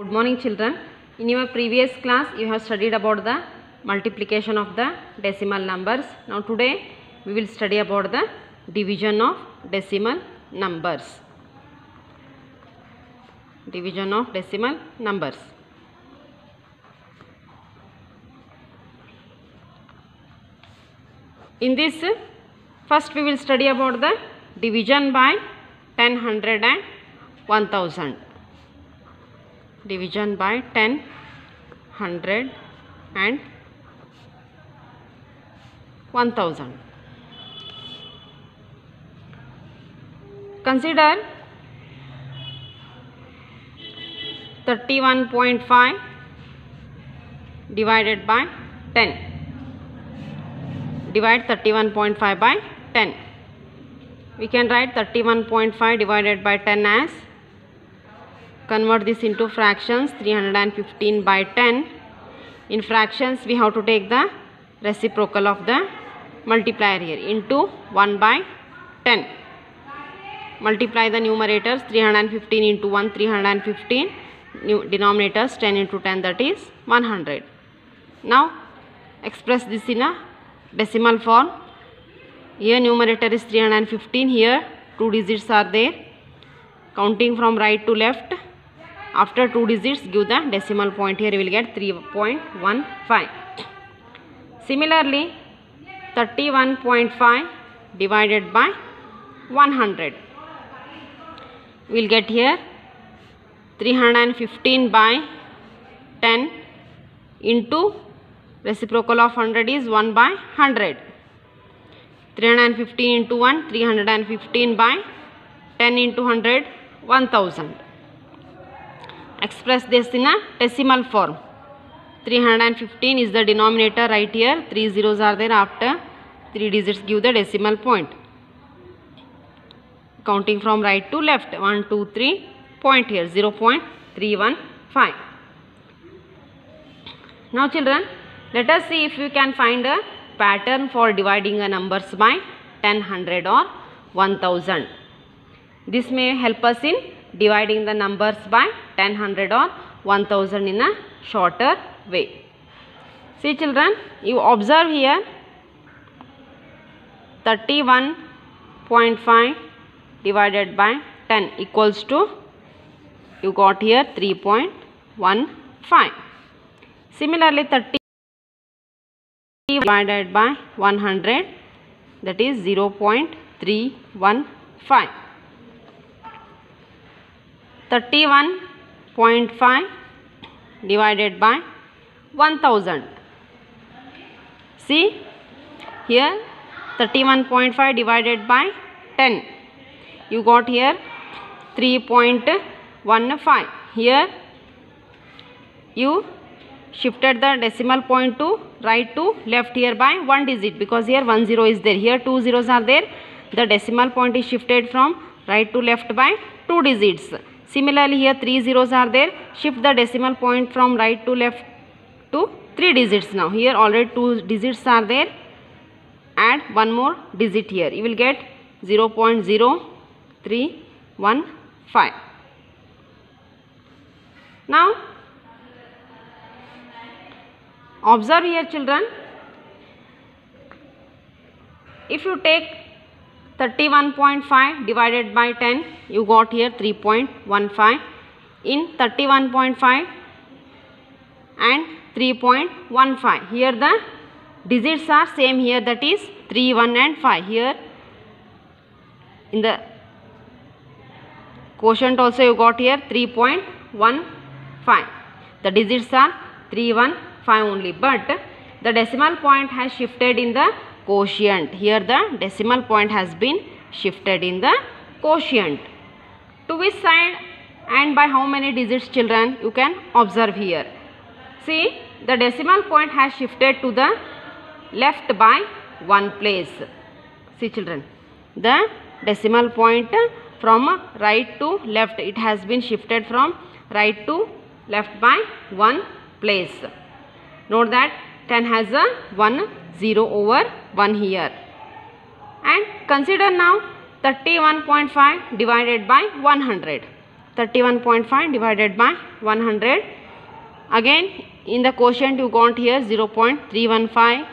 Good morning children. In your previous class you have studied about the multiplication of the decimal numbers. Now today we will study about the division of decimal numbers. Division of decimal numbers. In this first we will study about the division by 10, 100 and 1000. Division by 10, 100 and 1000. Consider 31.5 divided by 10. Divide 31.5 by 10. We can write 31.5 divided by 10 as, convert this into fractions, 315 by 10. In fractions we have to take the reciprocal of the multiplier here, into 1 by 10. Multiply the numerators, 315 into 1, 315. Denominators 10 into 10, that is 100. Now express this in a decimal form. Here numerator is 315, here 2 digits are there. Counting from right to left, after 2 digits give the decimal point. Here we will get 3.15. Similarly 31.5 divided by 100. We will get here 315 by 10 into reciprocal of 100 is 1 by 100. 315 into 1, 315 by 10 into 100, 1000. Express this in a decimal form. 315 is the denominator right here. 3 zeros are there, after 3 digits give the decimal point. Counting from right to left, 1, 2, 3, point here, 0.315. Now children, let us see if we can find a pattern for dividing the numbers by 10, 100 or 1000. This may help us in dividing the numbers by 10, 100 or 1000 in a shorter way. See children, you observe here 31.5 divided by 10 equals to, you got here 3.15. Similarly 30 divided by 100, that is 0.315. 31.5 divided by 1000. See here 31.5 divided by 10. You got here 3.15. Here you shifted the decimal point to right to left here by 1 digit, because here 1 0 is there. Here 2 zeros are there. The decimal point is shifted from right to left by 2 digits. Similarly here 3 zeros are there. Shift the decimal point from right to left to 3 digits now. Here already 2 digits are there. Add one more digit here. You will get 0.0315. Now observe here children. If you take 31.5 divided by 10, you got here 3.15. In 31.5 and 3.15, here the digits are same here, that is 3, 1 and 5. Here in the quotient also you got here 3.15. The digits are 3, 1, 5 only, but the decimal point has shifted in the quotient. Here the decimal point has been shifted in the quotient. To which side and by how many digits children, you can observe here. See, the decimal point has shifted to the left by 1 place. See children, the decimal point from right to left, it has been shifted from right to left by 1 place. Note that 10 has a 1 0 over 1 here. And consider now 31.5 divided by 100. 31.5 divided by 100. Again in the quotient you got here 0.315.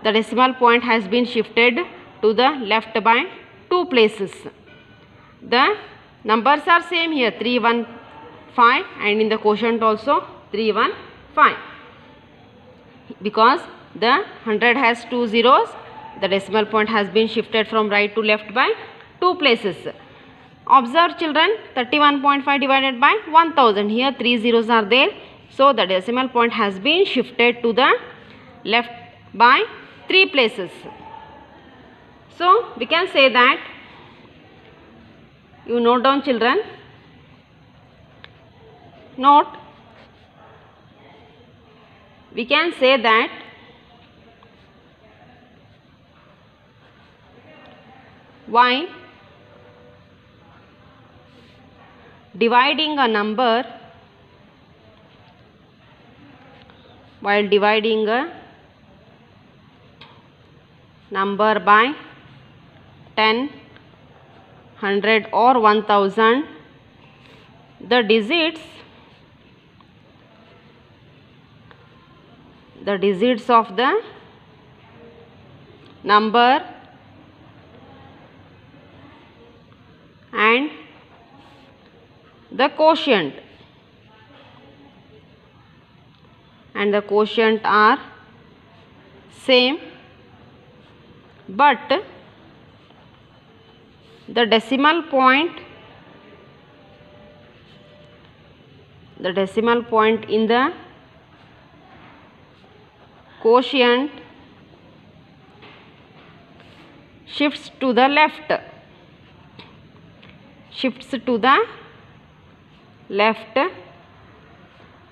The decimal point has been shifted to the left by 2 places. The numbers are same here 315 and in the quotient also 315. Because the 100 has 2 zeros, the decimal point has been shifted from right to left by 2 places. Observe children, 31.5 divided by 1000. Here 3 zeros are there. So the decimal point has been shifted to the left by 3 places. So we can say that, you note down children, note, we can say that while dividing a number by 10, 100 or 1000, the digits of the number and the quotient are same, but the decimal point in the quotient shifts to the left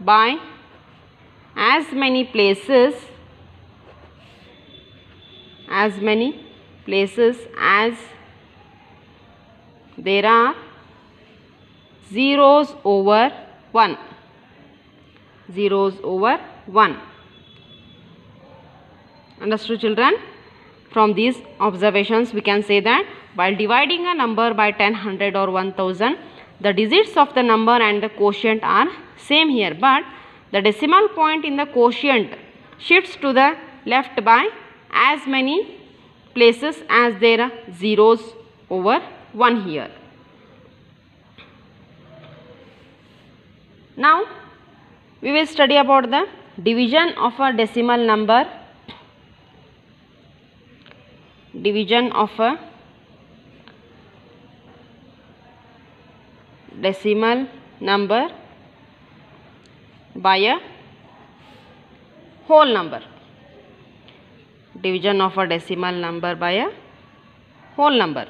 by as many places as there are zeros over 1. Understood children? From these observations we can say that while dividing a number by 10, 100 or 1000, the digits of the number and the quotient are same here, but the decimal point in the quotient shifts to the left by as many places as there are zeros over 1 here. Now we will study about the division of a decimal number. Division of a decimal number by a whole number. Division of a decimal number by a whole number.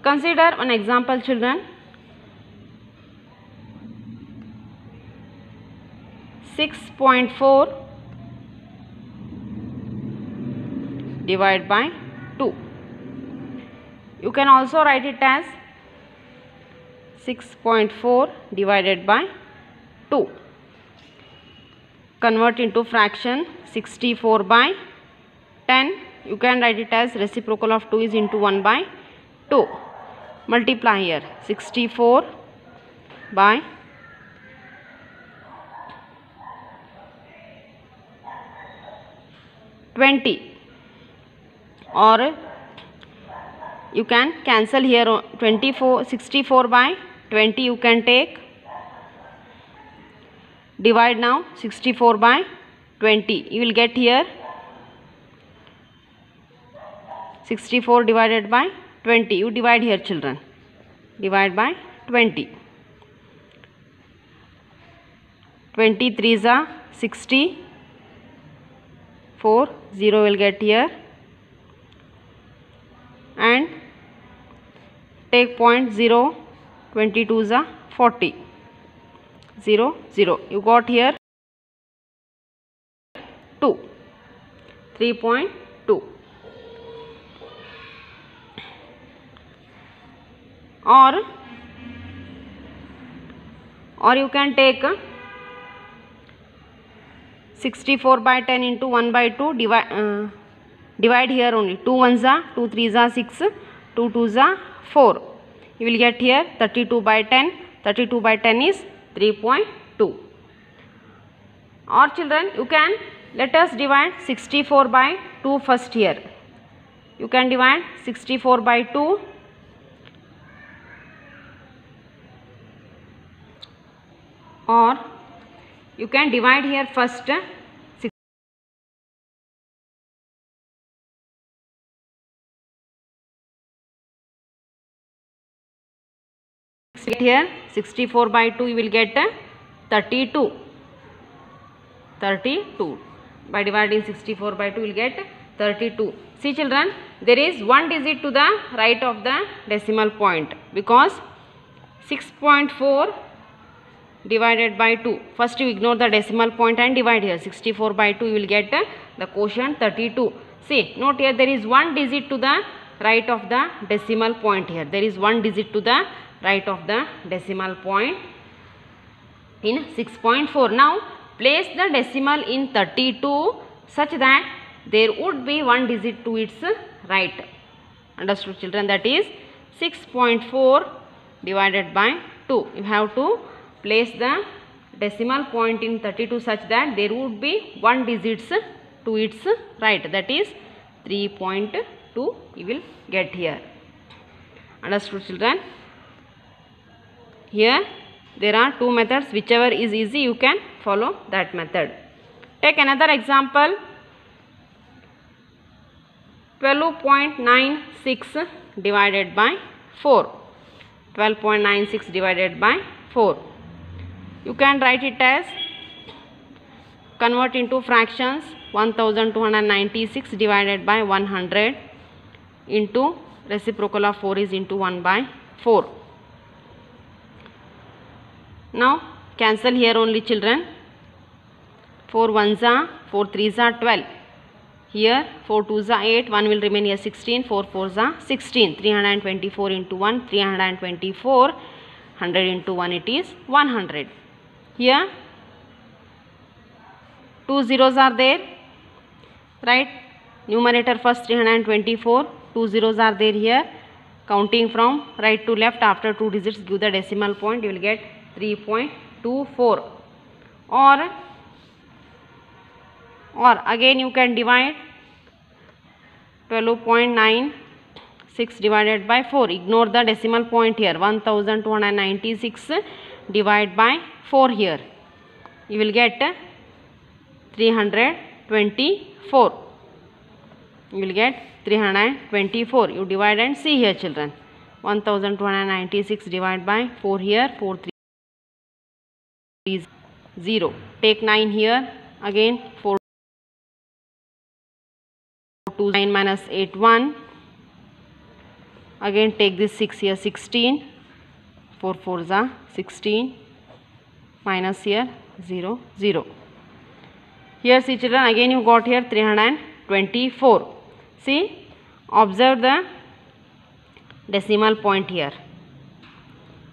Consider one example children. 6.4 divided by 2. You can also write it as 6.4 divided by 2. Convert into fraction 64 by 10. You can write it as reciprocal of 2 is into 1 by 2. Multiply here 64 by 20, or you can cancel here 64 by 20 you can take. Divide now 64 by 20. You will get here 64 divided by 20. You divide here children. Divide by 20. 23 is 60. 4 0 will get here and take point 0. 22 is 40. 0 0. You got here 2. 3.2. Or you can take 64 by 10 into 1 by 2. Divide here only. 2 1s are 2 3s are 6. 2 2s are 4. you will get here 32 by 10. 32 by 10 is 3.2. Or children, you can let us divide 64 by 2 first here. You can divide 64 by 2. Or you can divide here first here 64 by 2, you will get 32. 32. By dividing 64 by 2, you will get 32. See children, there is one digit to the right of the decimal point, because 6.4 divided by 2. First you ignore the decimal point and divide here. 64 by 2, you will get the quotient 32. See, note here there is one digit to the right of the decimal point here. There is one digit to the right of the decimal point in 6.4. Now place the decimal in 32 such that there would be one digit to its right. Understood children? That is 6.4 divided by 2. You have to place the decimal point in 32 such that there would be one digit to its right. That is 3.2 you will get here. Understood children? Here there are two methods. Whichever is easy, you can follow that method. Take another example. 12.96 divided by 4. 12.96 divided by 4. You can write it as, convert into fractions, 1296 divided by 100 into reciprocal of 4 is into 1 by 4. Now cancel here only children. 4 ones are 4 threes are 12. Here 4 twos are 8. 1 will remain here 16. 4 fours are 16. 324 into 1 324. 100 into 1 it is 100. Here 2 zeros are there. Right? Numerator first 324. 2 zeros are there here. Counting from right to left after 2 digits give the decimal point. You will get 3.24. Or again you can divide 12.96 divided by 4. Ignore the decimal point here. 1296 divide by 4 here. You will get 324. You will get 324. You divide and see here children. 1296 divided by 4 here. 4 3 is 0. Take 9 here. Again 4 2 9 minus 8 1. Again take this 6 here 16. 4 4s are 16. Minus here 0 0. Here see children, again you got here 324. See, observe the decimal point here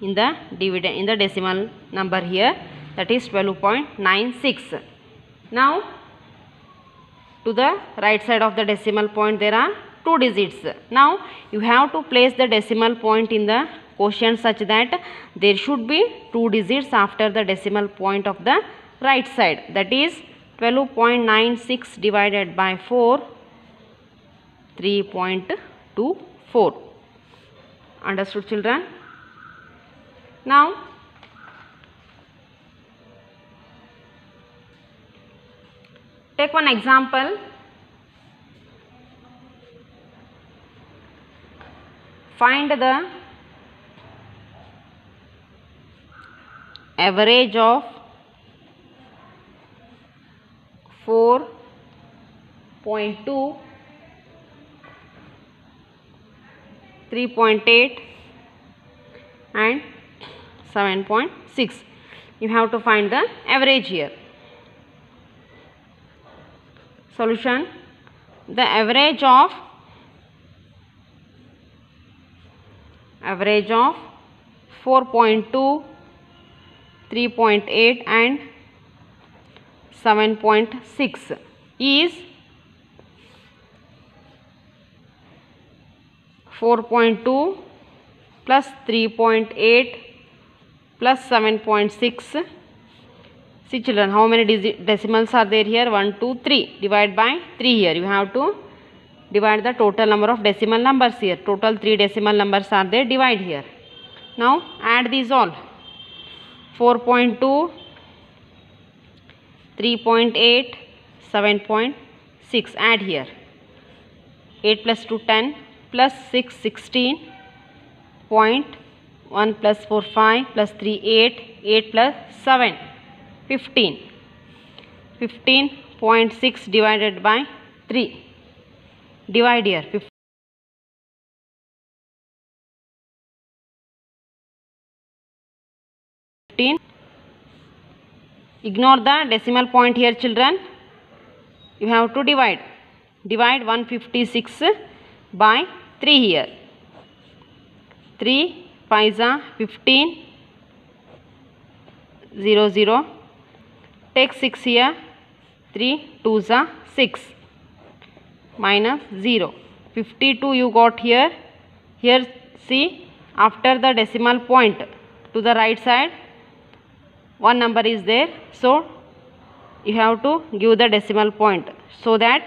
in the dividend, in the decimal number here, that is 12.96. Now to the right side of the decimal point there are 2 digits. Now you have to place the decimal point in the quotient such that there should be 2 digits after the decimal point of the right side. That is 12.96 divided by 4, 3.24. Understood children? Now take one example. Find the average of 4.2, 3.8 and 7.6. You have to find the average here. Solution: the average of 4.2, 3.8 and 7.6 is 4.2, plus 3.8 plus 7.6. See children, how many decimals are there here? 1, 2, 3. Divide by 3 here. You have to divide the total number of decimal numbers here. Total 3 decimal numbers are there. Divide here. Now add these all. 4.2, 3.8, 7.6. Add here. 8 plus 2, 10, plus 6, 16. 1 plus 4, 5, plus 3, 8. 8 plus 7, 15. 15.6 divided by 3. Divide here. 15. Ignore the decimal point here children. You have to divide. Divide 156 by 3 here. 3 5s are 15. 0 0. Take 6 here. 3 2s are 6. Minus 0. 52 you got here. Here see, after the decimal point to the right side one number is there, so you have to give the decimal point, so that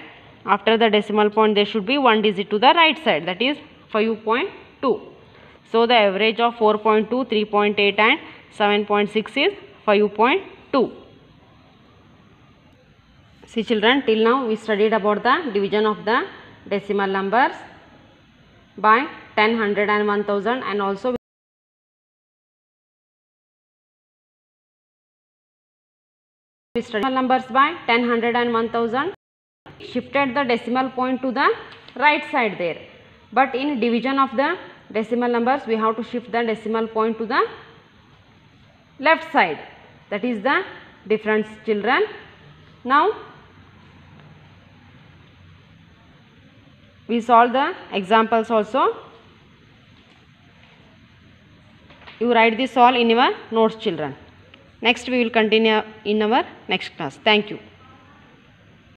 after the decimal point there should be one digit to the right side, that is 5.2. So the average of 4.2, 3.8 and 7.6 is 5.2. See children, till now we studied about the division of the decimal numbers by 10, 100 and 1000, and also we studied numbers by 10, 100 and 1000. Shifted the decimal point to the right side there, but in division of the decimal numbers we have to shift the decimal point to the left side. That is the difference children. Now we solve the examples also. You write this all in your notes children. Next we will continue in our next class. Thank you.